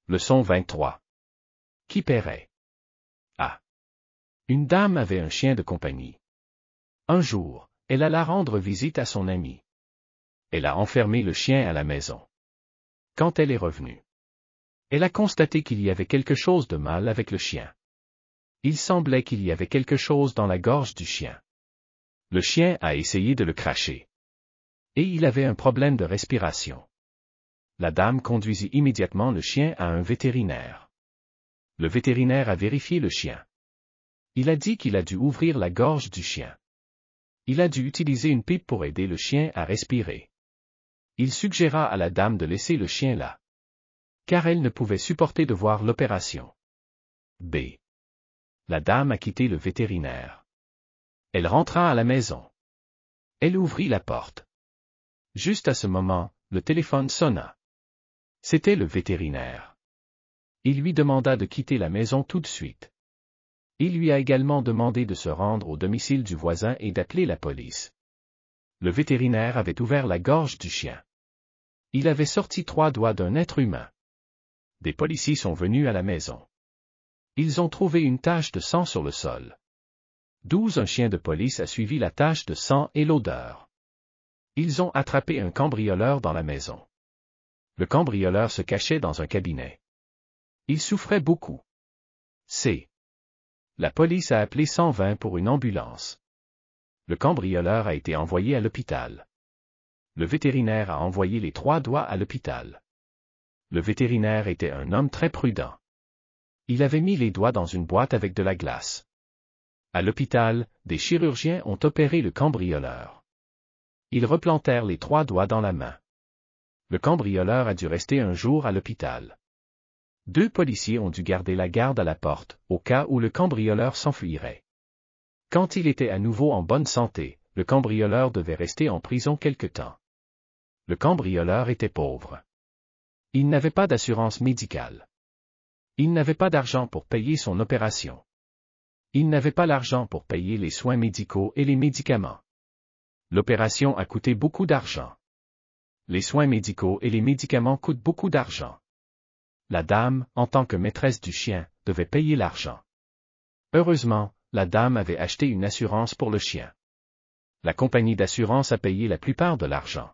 Leçon 23. Qui paierait? A. Une dame avait un chien de compagnie. Un jour, elle alla rendre visite à son ami. Elle a enfermé le chien à la maison. Quand elle est revenue, elle a constaté qu'il y avait quelque chose de mal avec le chien. Il semblait qu'il y avait quelque chose dans la gorge du chien. Le chien a essayé de le cracher. Et il avait un problème de respiration. La dame conduisit immédiatement le chien à un vétérinaire. Le vétérinaire a vérifié le chien. Il a dit qu'il a dû ouvrir la gorge du chien. Il a dû utiliser une pipe pour aider le chien à respirer. Il suggéra à la dame de laisser le chien là, car elle ne pouvait supporter de voir l'opération. B. La dame a quitté le vétérinaire. Elle rentra à la maison. Elle ouvrit la porte. Juste à ce moment, le téléphone sonna. C'était le vétérinaire. Il lui demanda de quitter la maison tout de suite. Il lui a également demandé de se rendre au domicile du voisin et d'appeler la police. Le vétérinaire avait ouvert la gorge du chien. Il avait sorti 3 doigts d'un être humain. Des policiers sont venus à la maison. Ils ont trouvé une tache de sang sur le sol. Un chien de police a suivi la tache de sang et l'odeur. Ils ont attrapé un cambrioleur dans la maison. Le cambrioleur se cachait dans un cabinet. Il souffrait beaucoup. C. La police a appelé 120 pour une ambulance. Le cambrioleur a été envoyé à l'hôpital. Le vétérinaire a envoyé les 3 doigts à l'hôpital. Le vétérinaire était un homme très prudent. Il avait mis les doigts dans une boîte avec de la glace. À l'hôpital, des chirurgiens ont opéré le cambrioleur. Ils replantèrent les 3 doigts dans la main. Le cambrioleur a dû rester un jour à l'hôpital. 2 policiers ont dû garder la garde à la porte, au cas où le cambrioleur s'enfuirait. Quand il était à nouveau en bonne santé, le cambrioleur devait rester en prison quelque temps. Le cambrioleur était pauvre. Il n'avait pas d'assurance médicale. Il n'avait pas d'argent pour payer son opération. Il n'avait pas l'argent pour payer les soins médicaux et les médicaments. L'opération a coûté beaucoup d'argent. Les soins médicaux et les médicaments coûtent beaucoup d'argent. La dame, en tant que maîtresse du chien, devait payer l'argent. Heureusement, la dame avait acheté une assurance pour le chien. La compagnie d'assurance a payé la plupart de l'argent.